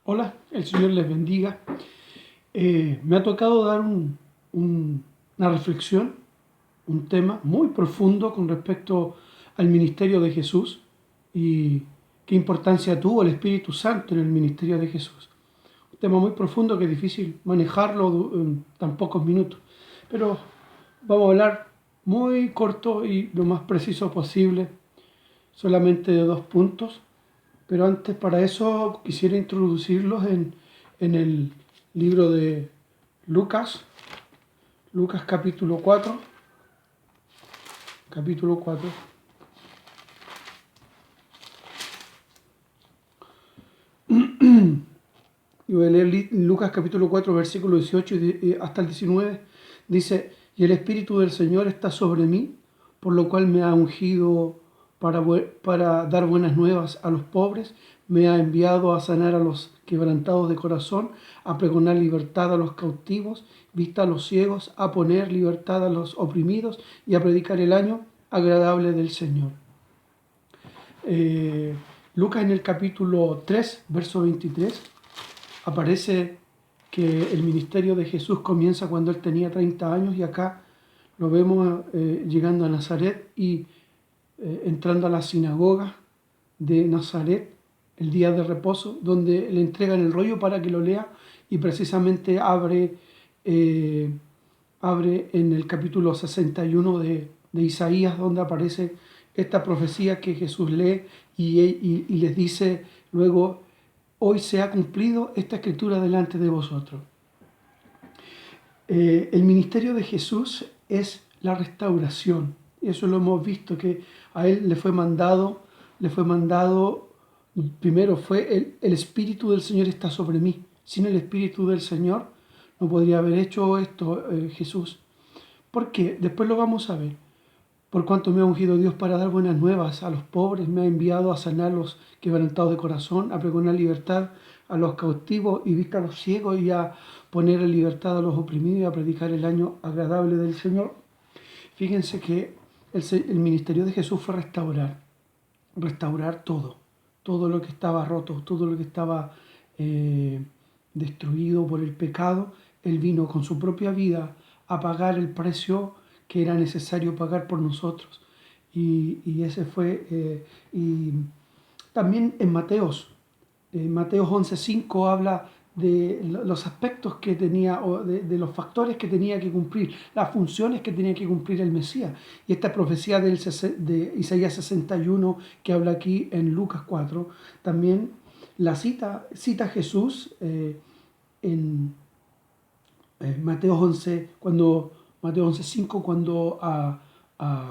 Hola, el Señor les bendiga. Me ha tocado dar una reflexión, un tema muy profundo con respecto al ministerio de Jesús y qué importancia tuvo el Espíritu Santo en el ministerio de Jesús. Un tema muy profundo que es difícil manejarlo en tan pocos minutos, pero vamos a hablar muy corto y lo más preciso posible, solamente de dos puntos. Pero antes, para eso, quisiera introducirlos en el libro de Lucas, Lucas capítulo 4. Y voy a leer Lucas capítulo 4, versículo 18 hasta el 19. Dice, y el Espíritu del Señor está sobre mí, por lo cual me ha ungido para dar buenas nuevas a los pobres, me ha enviado a sanar a los quebrantados de corazón, a pregonar libertad a los cautivos, vista a los ciegos, a poner libertad a los oprimidos y a predicar el año agradable del Señor. Lucas en el capítulo 3, verso 23, aparece que el ministerio de Jesús comienza cuando él tenía 30 años y acá lo vemos llegando a Nazaret y entrando a la sinagoga de Nazaret el día de reposo, donde le entregan el rollo para que lo lea y precisamente abre en el capítulo 61 de Isaías, donde aparece esta profecía que Jesús lee y les dice luego, hoy se ha cumplido esta escritura delante de vosotros. El ministerio de Jesús es la restauración. Eso lo hemos visto, que a él le fue mandado, primero fue el Espíritu del Señor está sobre mí. Sin el Espíritu del Señor no podría haber hecho esto Jesús. ¿Por qué? Después lo vamos a ver. Por cuanto me ha ungido Dios para dar buenas nuevas a los pobres, me ha enviado a sanar los quebrantados de corazón, a pregonar libertad a los cautivos y vista a los ciegos y a poner en libertad a los oprimidos y a predicar el año agradable del Señor. Fíjense que el ministerio de Jesús fue restaurar todo lo que estaba roto, todo lo que estaba destruido por el pecado. Él vino con su propia vida a pagar el precio que era necesario pagar por nosotros. Y ese fue, y también en Mateos 11:5 habla de los aspectos que tenía, o de los factores que tenía que cumplir, las funciones que tenía que cumplir el Mesías. Y esta profecía de Isaías 61 que habla aquí en Lucas 4, también cita a Jesús en Mateo 11:5, cuando a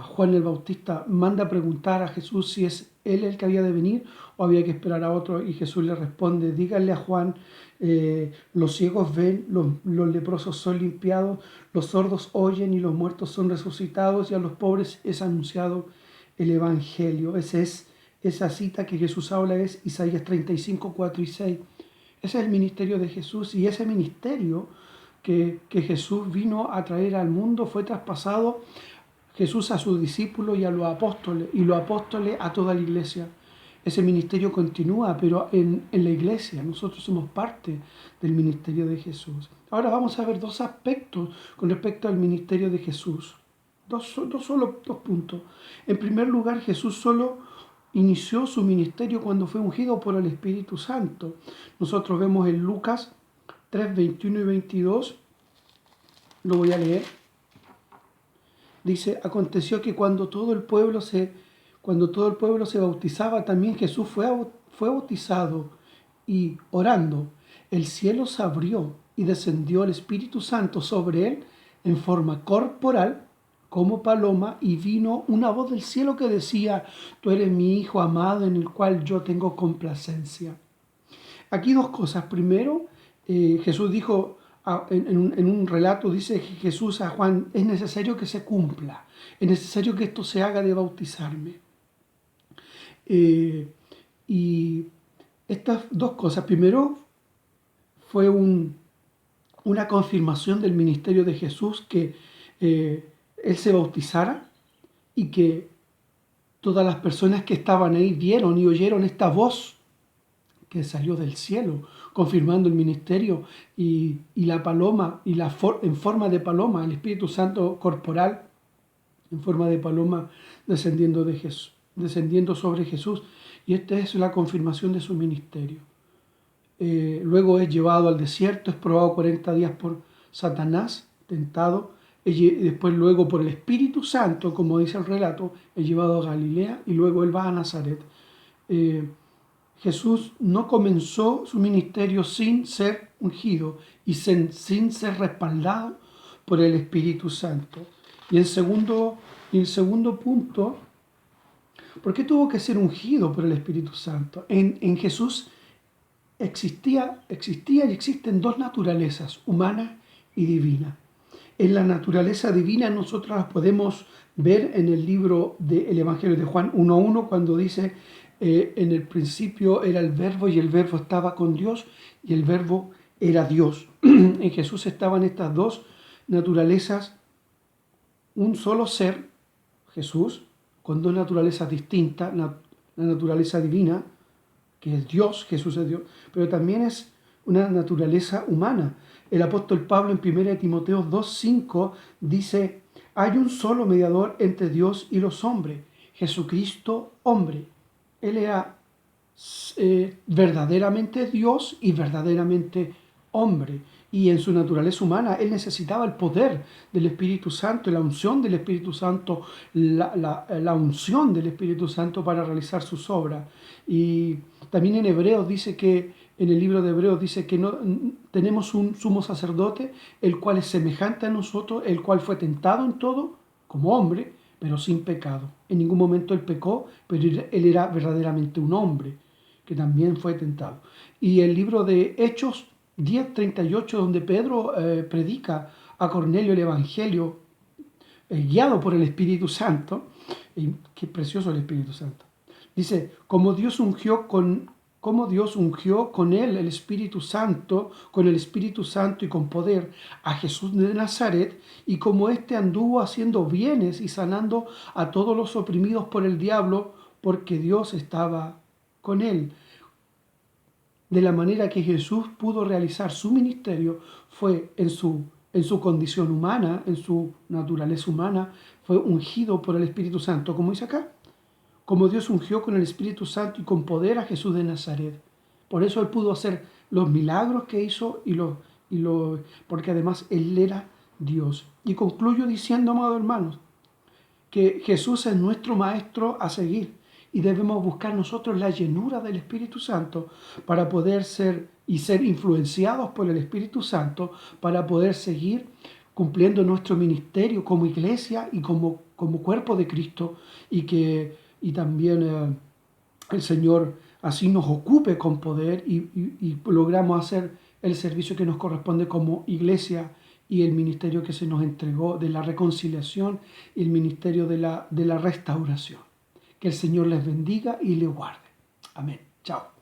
Juan el Bautista manda a preguntar a Jesús si es él el que había de venir o había que esperar a otro, y Jesús le responde, díganle a Juan, los ciegos ven, los leprosos son limpiados, los sordos oyen y los muertos son resucitados, y a los pobres es anunciado el Evangelio. Esa cita que Jesús habla es Isaías 35, 4 y 6. Ese es el ministerio de Jesús, y ese ministerio que Jesús vino a traer al mundo fue traspasado Jesús a sus discípulos y a los apóstoles a toda la iglesia. Ese ministerio continúa, pero en la iglesia nosotros somos parte del ministerio de Jesús. Ahora vamos a ver dos aspectos con respecto al ministerio de Jesús. Dos puntos. En primer lugar, Jesús solo inició su ministerio cuando fue ungido por el Espíritu Santo. Nosotros vemos en Lucas 3, 21 y 22, lo voy a leer. Dice, aconteció que cuando todo el pueblo se bautizaba, también Jesús fue bautizado, y orando, el cielo se abrió y descendió el Espíritu Santo sobre él en forma corporal como paloma, y vino una voz del cielo que decía, tú eres mi Hijo amado en el cual yo tengo complacencia. Aquí dos cosas. Primero, Jesús dijo, en un relato dice Jesús a Juan, es necesario que se cumpla, es necesario que esto se haga de bautizarme. Y estas dos cosas, primero fue una confirmación del ministerio de Jesús, que Él se bautizara y que todas las personas que estaban ahí vieron y oyeron esta voz que salió del cielo, confirmando el ministerio, y la paloma, en forma de paloma, el Espíritu Santo corporal, en forma de paloma, descendiendo descendiendo sobre Jesús. Y esta es la confirmación de su ministerio. Luego es llevado al desierto, es probado 40 días por Satanás, tentado. Después, luego, por el Espíritu Santo, como dice el relato, es llevado a Galilea y luego él va a Nazaret. Jesús no comenzó su ministerio sin ser ungido y sin ser respaldado por el Espíritu Santo. Y el segundo punto, ¿por qué tuvo que ser ungido por el Espíritu Santo? En Jesús existía y existen dos naturalezas, humana y divina. En la naturaleza divina nosotros las podemos ver en el libro del Evangelio de Juan 1:1, cuando dice, en el principio era el verbo y el verbo estaba con Dios y el verbo era Dios. En Jesús estaban estas dos naturalezas, un solo ser, Jesús, con dos naturalezas distintas, la naturaleza divina, que es Dios, Jesús es Dios, pero también es una naturaleza humana. El apóstol Pablo en 1 Timoteo 2:5 dice, hay un solo mediador entre Dios y los hombres, Jesucristo hombre. Él era verdaderamente Dios y verdaderamente hombre. Y en su naturaleza humana él necesitaba el poder del Espíritu Santo, la unción del Espíritu Santo, la unción del Espíritu Santo para realizar sus obras. Y también en Hebreos dice que, en el libro de Hebreos dice que no, tenemos un sumo sacerdote, el cual es semejante a nosotros, el cual fue tentado en todo como hombre, pero sin pecado. En ningún momento él pecó, pero él era verdaderamente un hombre que también fue tentado. Y el libro de Hechos 10:38, donde Pedro predica a Cornelio el Evangelio, guiado por el Espíritu Santo, y qué precioso el Espíritu Santo. Dice, como Dios ungió con él el Espíritu Santo, con el Espíritu Santo y con poder a Jesús de Nazaret, y como éste anduvo haciendo bienes y sanando a todos los oprimidos por el diablo, porque Dios estaba con él. De la manera que Jesús pudo realizar su ministerio fue en su condición humana, en su naturaleza humana, fue ungido por el Espíritu Santo, como dice acá, como Dios ungió con el Espíritu Santo y con poder a Jesús de Nazaret. Por eso él pudo hacer los milagros que hizo porque además él era Dios. Y concluyo diciendo, amados hermanos, que Jesús es nuestro maestro a seguir y debemos buscar nosotros la llenura del Espíritu Santo para poder ser influenciados por el Espíritu Santo, para poder seguir cumpliendo nuestro ministerio como iglesia y como cuerpo de Cristo, y también el Señor así nos ocupe con poder y logramos hacer el servicio que nos corresponde como iglesia y el ministerio que se nos entregó de la reconciliación y el ministerio de la restauración. Que el Señor les bendiga y les guarde. Amén. Chao.